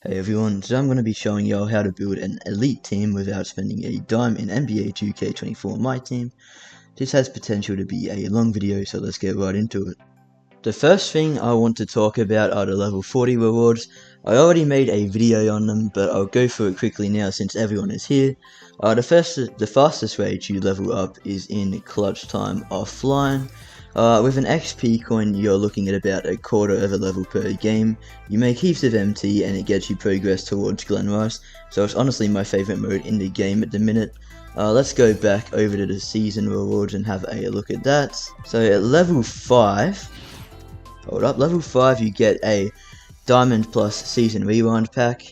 Hey everyone, today I'm going to be showing y'all how to build an elite team without spending a dime in NBA 2K24 MyTeam. This has potential to be a long video, so let's get right into it. The first thing I want to talk about are the level 40 rewards. I already made a video on them, but I'll go through it quickly now since everyone is here. The fastest way to level up is in clutch time offline. With an XP coin, you're looking at about a quarter of a level per game. You make heaps of MT and it gets you progress towards Glen Rice, so it's honestly my favourite mode in the game at the minute. Let's go back over to the season rewards and have a look at that. So at level 5, level 5 you get a Diamond Plus Season Rewind pack.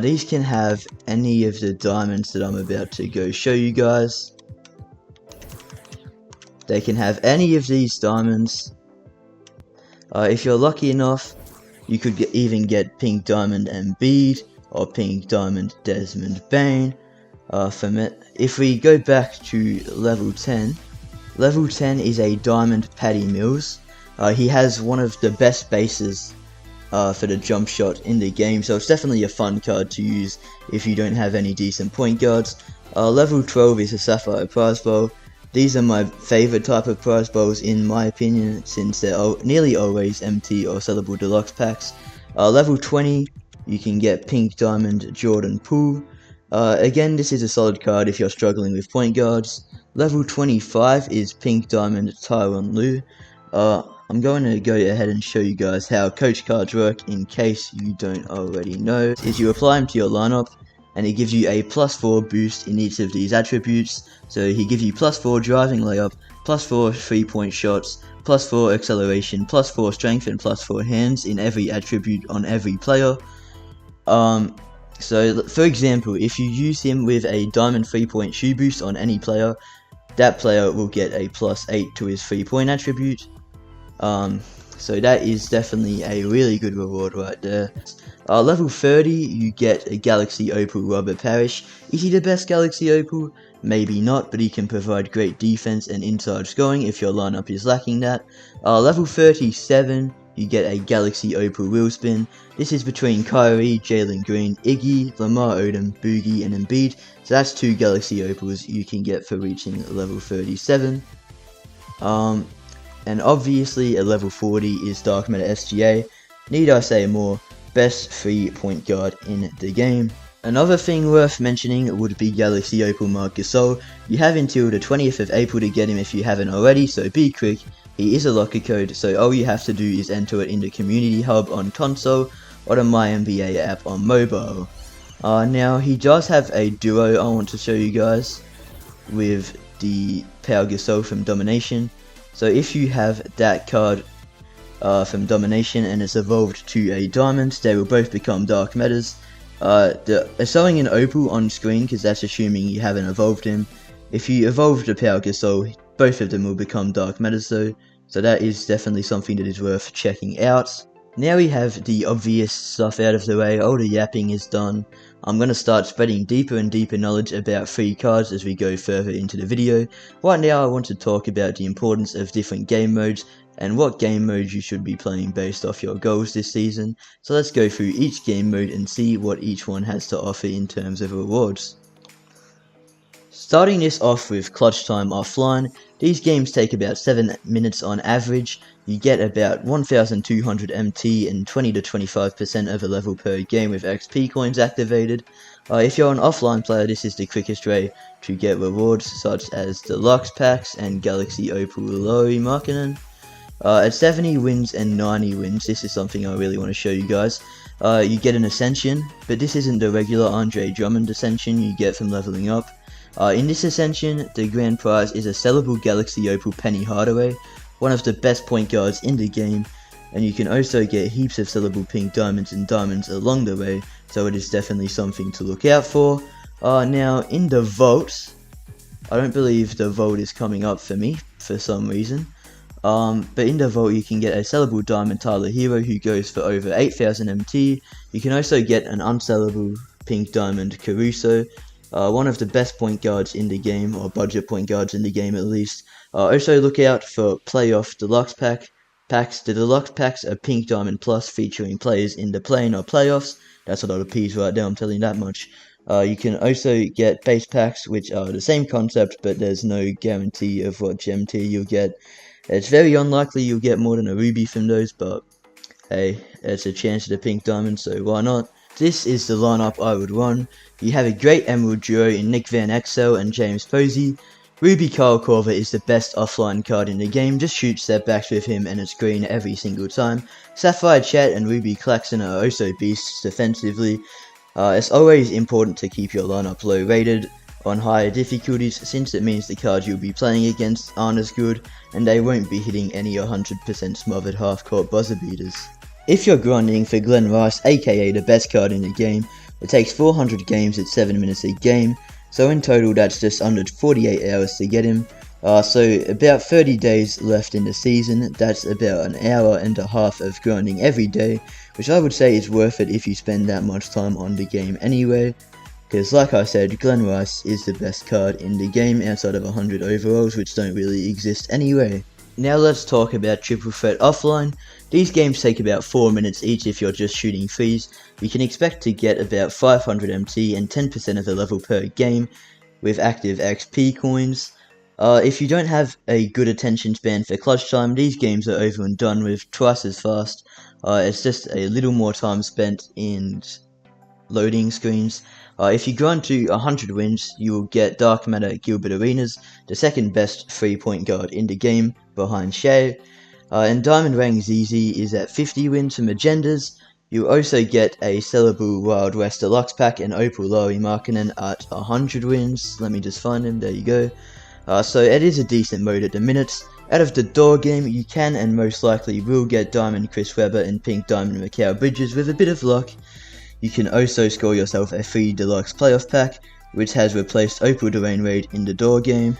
These can have any of the diamonds that I'm about to go show you guys. They can have any of these diamonds. If you're lucky enough, you could even get Pink Diamond Embiid or Pink Diamond Desmond Bain from it. If we go back to level 10 is a Diamond Patty Mills. He has one of the best bases for the jump shot in the game, so it's definitely a fun card to use if you don't have any decent point guards. Level 12 is a Sapphire Prize Bowl. These are my favourite type of prize bowls in my opinion, since they're nearly always MT or sellable deluxe packs. Level 20, you can get Pink Diamond Jordan Poole. Again, this is a solid card if you're struggling with point guards. Level 25 is Pink Diamond Tyronn Lue. I'm going to go ahead and show you guys how coach cards work in case you don't already know. Is you apply them to your lineup, and it gives you a +4 boost in each of these attributes. So he gives you +4 driving layup, +4 3-point shots, +4 acceleration, +4 strength, and +4 hands in every attribute on every player. So for example, if you use him with a diamond 3-point shoe boost on any player, that player will get a +8 to his 3-point attribute. So that is definitely a really good reward right there. Level 30, you get a Galaxy Opal Robert Parrish. Is he the best Galaxy Opal? Maybe not, but he can provide great defense and inside scoring if your lineup is lacking that. Level 37, you get a Galaxy Opal Wheelspin. This is between Kyrie, Jalen Green, Iggy, Lamar Odom, Boogie, and Embiid. So that's 2 Galaxy Opals you can get for reaching level 37. And obviously at level 40 is Dark Matter SGA. Need I say more? Best 3-point guard in the game. Another thing worth mentioning would be Galaxy Opal Marc Gasol. You have until the 20th of April to get him if you haven't already, so be quick. He is a locker code, so all you have to do is enter it in the Community Hub on console or the MyNBA app on mobile. Now he does have a duo I want to show you guys with the Pau Gasol from Domination. So if you have that card from Domination and it's evolved to a Diamond, they will both become Dark Matters. They're showing an Opal on screen because that's assuming you haven't evolved him. If you evolve the Pau Gasol, both of them will become Dark Matters though, so that is definitely something that is worth checking out. Now we have the obvious stuff out of the way, all the yapping is done. I'm going to start spreading deeper and deeper knowledge about free cards as we go further into the video. Right now I want to talk about the importance of different game modes and what game modes you should be playing based off your goals this season. So let's go through each game mode and see what each one has to offer in terms of rewards. Starting this off with Clutch Time Offline, these games take about 7 minutes on average. You get about 1200 MT and 20 to 25% of a level per game with XP coins activated. If you're an offline player, this is the quickest way to get rewards such as Deluxe Packs and Galaxy Opal Lauri Markkanen. At 70 wins and 90 wins, this is something I really want to show you guys. You get an Ascension, but this isn't the regular Andre Drummond Ascension you get from leveling up. In this Ascension, the grand prize is a sellable Galaxy Opal Penny Hardaway, one of the best point guards in the game, and you can also get heaps of sellable Pink Diamonds and Diamonds along the way, so it is definitely something to look out for. Now, in the Vault, I don't believe the Vault is coming up for me, for some reason. But in the Vault you can get a sellable Diamond Tyler Hero who goes for over 8000 MT. You can also get an unsellable Pink Diamond Caruso, one of the best point guards in the game, or budget point guards in the game at least. Also look out for Playoff Deluxe Pack. packs. The deluxe packs are Pink Diamond Plus, featuring players in the play-in or playoffs. That's a lot of P's right there, I'm telling you that much. You can also get base packs, which are the same concept, but there's no guarantee of what gem tier you'll get. It's very unlikely you'll get more than a ruby from those, but hey, it's a chance at a pink diamond, so why not? This is the lineup I would run. You have a great emerald duo in Nick Van Exel and James Posey. Ruby Kyle Korver is the best offline card in the game, just shoot stepbacks with him and it's green every single time. Sapphire Chat and Ruby Claxton are also beasts defensively. It's always important to keep your lineup low rated on higher difficulties, since it means the cards you'll be playing against aren't as good and they won't be hitting any 100% smothered half-court buzzer beaters. If you're grinding for Glen Rice, aka the best card in the game, it takes 400 games at 7 minutes a game, so in total that's just under 48 hours to get him. So about 30 days left in the season, that's about an hour and a half of grinding every day, which I would say is worth it if you spend that much time on the game anyway, because like I said, Glen Rice is the best card in the game outside of 100 overalls, which don't really exist anyway. Now let's talk about Triple Threat offline. These games take about 4 minutes each if you're just shooting threes. You can expect to get about 500 MT and 10% of the level per game with active XP coins. If you don't have a good attention span for clutch time, these games are over and done with twice as fast. It's just a little more time spent in loading screens. If you grind to 100 wins, you will get Dark Matter Gilbert Arenas, the second best 3-point guard in the game, behind Shea. And Diamond Rang ZZ is at 50 wins from Agendas. You also get a sellable Wild West Deluxe pack and Opal Laurie Markkinen at 100 wins. Let me just find him, there you go. So it is a decent mode at the minute. Out of the door game, you can and most likely will get Diamond Chris Webber and Pink Diamond Mikal Bridges with a bit of luck. You can also score yourself a free deluxe playoff pack, which has replaced Opal Dwayne Wade in the door game.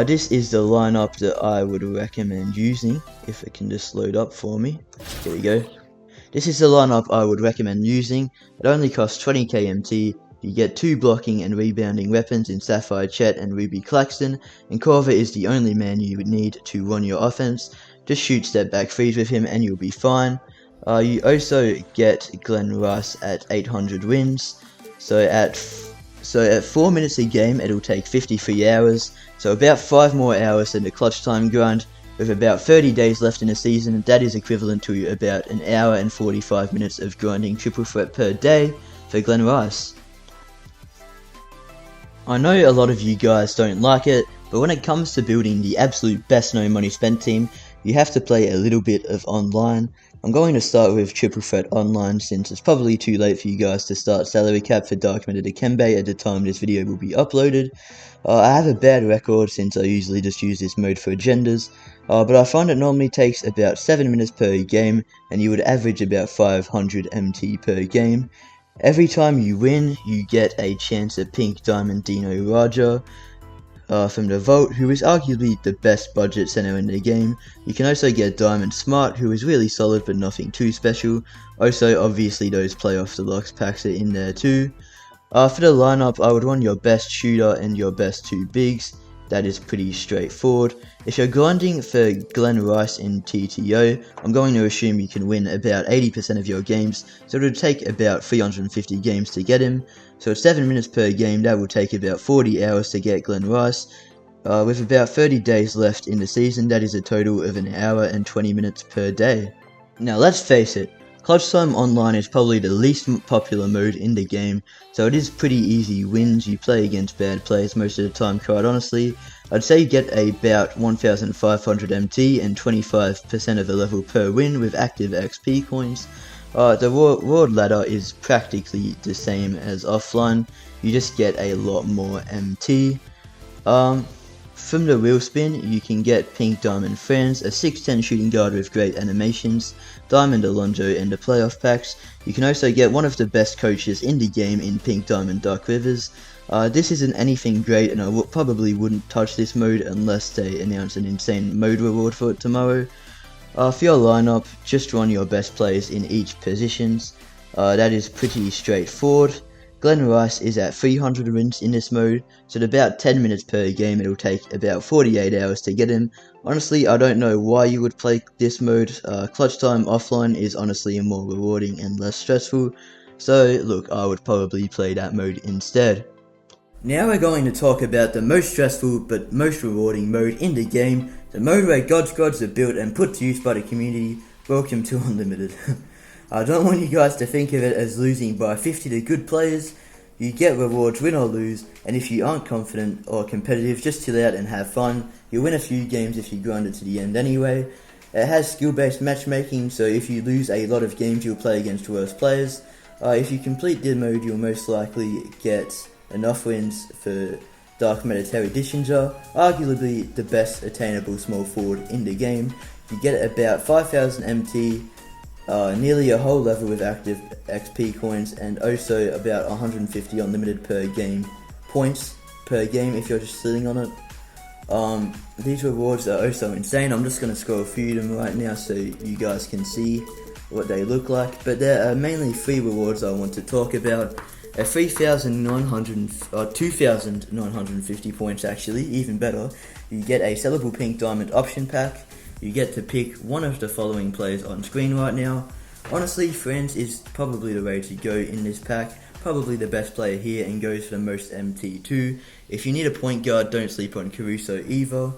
This is the lineup that I would recommend using, if it can just load up for me. There you go. This is the lineup I would recommend using. It only costs 20k MT. You get 2 blocking and rebounding weapons in Sapphire Chet and Ruby Claxton, and Korver is the only man you would need to run your offense. Just shoot step back threes with him and you'll be fine. You also get Glen Rice at 800 wins, so at 4 minutes a game it'll take 53 hours, so about 5 more hours than the clutch time grind. With about 30 days left in the season, that is equivalent to about an hour and 45 minutes of grinding Triple Threat per day for Glen Rice. I know a lot of you guys don't like it, but when it comes to building the absolute best no money spent team, you have to play a little bit of online. I'm going to start with Triple Threat Online since it's probably too late for you guys to start salary cap for Dark Matter Dikembe at the time this video will be uploaded. I have a bad record since I usually just use this mode for agendas, but I find it normally takes about 7 minutes per game and you would average about 500 MT per game. Every time you win, you get a chance at Pink Diamond Dino Raja from the Vault, who is arguably the best budget center in the game. You can also get Diamond Smart, who is really solid but nothing too special. Also, obviously those playoff deluxe packs are in there too. For the lineup, I would run your best shooter and your best 2 bigs. That is pretty straightforward. If you're grinding for Glen Rice in TTO, I'm going to assume you can win about 80% of your games, so it would take about 350 games to get him. So at 7 minutes per game, that will take about 40 hours to get Glen Rice. With about 30 days left in the season, that is a total of an hour and 20 minutes per day. Now let's face it, Clutch Time Online is probably the least popular mode in the game, so it is pretty easy wins. You play against bad players most of the time, quite honestly. I'd say you get about 1500 MT and 25% of the level per win with active XP coins. The reward ladder is practically the same as offline, you just get a lot more MT. From the wheel spin, you can get Pink Diamond Friends, a 6'10 shooting guard with great animations, Diamond Alonso and the playoff packs. You can also get one of the best coaches in the game in Pink Diamond Dark Rivers. This isn't anything great and I probably wouldn't touch this mode unless they announce an insane mode reward for it tomorrow. For your lineup, just run your best players in each positions. That is pretty straightforward. Glen Rice is at 300 wins in this mode, so at about 10 minutes per game it'll take about 48 hours to get him. Honestly, I don't know why you would play this mode. Clutch time offline is honestly more rewarding and less stressful, so look, I would probably play that mode instead. Now we're going to talk about the most stressful but most rewarding mode in the game, the mode where God Squads are built and put to use by the community. Welcome to Unlimited. I don't want you guys to think of it as losing by 50 to good players. You get rewards win or lose, and if you aren't confident or competitive, just chill out and have fun. You'll win a few games if you grind it to the end anyway. It has skill-based matchmaking, so if you lose a lot of games you'll play against worse players. If you complete the mode, you'll most likely get enough wins for Dark Matter Terry Dishinger, arguably the best attainable small forward in the game. You get about 5,000 MT, nearly a whole level with active XP coins, and also about 150 unlimited per game points per game if you're just sitting on it. These rewards are also insane. I'm just going to scroll through them right now so you guys can see what they look like, but there are mainly 3 rewards I want to talk about. 2,950 points actually, even better. You get a sellable pink diamond option pack. You get to pick one of the following players on screen right now. Honestly, Friends is probably the way to go in this pack. Probably the best player here and goes for the most MT too. If you need a point guard, don't sleep on Caruso either.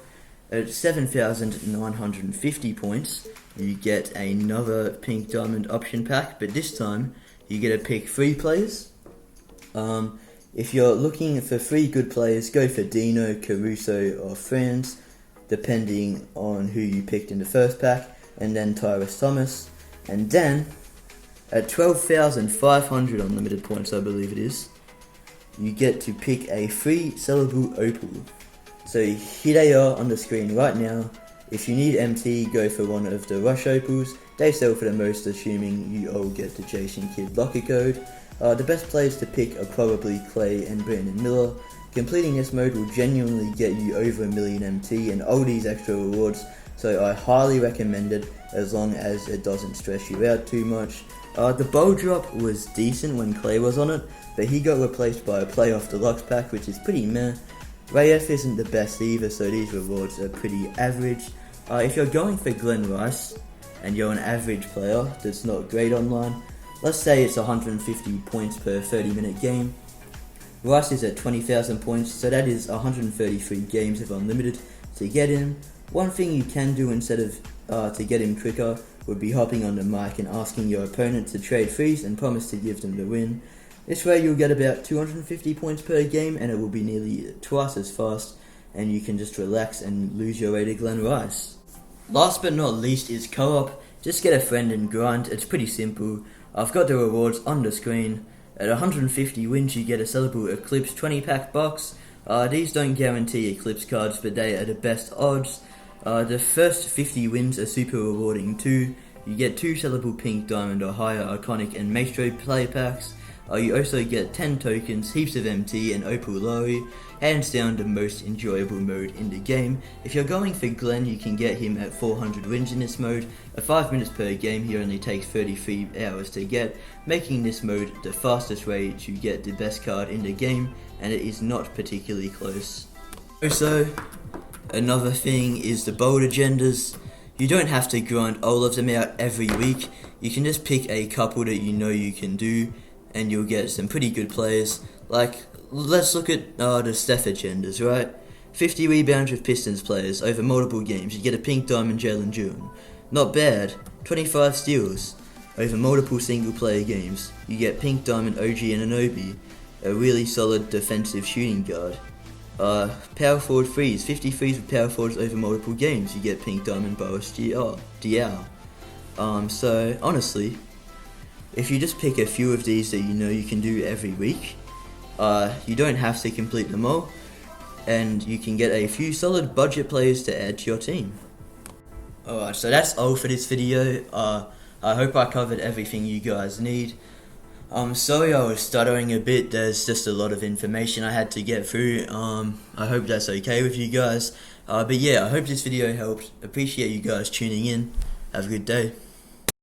At 7,950 points, you get another pink diamond option pack, but this time you get to pick 3 players. If you're looking for 3 good players, go for Dino, Caruso or Friends, depending on who you picked in the first pack, and then Tyrus Thomas. And then, at 12,500 unlimited points, I believe it is, you get to pick a free sellable opal. So here they are on the screen right now. If you need MT, go for one of the Rush opals. They sell for the most, assuming you all get the Jason Kidd locker code. The best players to pick are probably Clay and Brandon Miller. Completing this mode will genuinely get you over 1 million MT and all these extra rewards, so I highly recommend it as long as it doesn't stress you out too much. The bow drop was decent when Clay was on it, but he got replaced by a playoff deluxe pack, which is pretty meh. Rayef isn't the best either, so these rewards are pretty average. If you're going for Glen Rice and you're an average player that's not great online, let's say it's 150 points per 30-minute game. Rice is at 20,000 points, so that is 133 games of unlimited to get him. One thing you can do instead of to get him quicker would be hopping on the mic and asking your opponent to trade freeze and promise to give them the win. This way you'll get about 250 points per game and it will be nearly twice as fast, and you can just relax and lose your way to Glen Rice. Last but not least is co-op. Just get a friend and grind. It's pretty simple. I've got the rewards on the screen. At 150 wins you get a sellable Eclipse 20 pack box. These don't guarantee Eclipse cards, but they are the best odds. The first 50 wins are super rewarding too. You get 2 sellable pink diamond or higher iconic and maestro play packs. You also get 10 tokens, heaps of MT and opal lorry. Hands down the most enjoyable mode in the game. If you're going for Glenn, you can get him at 400 wins in this mode. At 5 minutes per game, he only takes 33 hours to get, making this mode the fastest way to get the best card in the game, and it is not particularly close. Also, another thing is the bold agendas. You don't have to grind all of them out every week. You can just pick a couple that you know you can do, and you'll get some pretty good players. Like, let's look at the Steph agendas, right? 50 rebounds with Pistons players over multiple games. You get a pink diamond Jalen June. Not bad. 25 steals over multiple single player games. You get pink diamond OG Anunoby, a really solid defensive shooting guard. Power forward threes. 50 threes with power forwards over multiple games. You get pink diamond Boris Diaw. So honestly, if you just pick a few of these that you know you can do every week, you don't have to complete them all, and you can get a few solid budget players to add to your team. Alright, so that's all for this video. I hope I covered everything you guys need. I'm sorry I was stuttering a bit, there's just a lot of information I had to get through. I hope that's okay with you guys. But yeah, I hope this video helped. Appreciate you guys tuning in. Have a good day.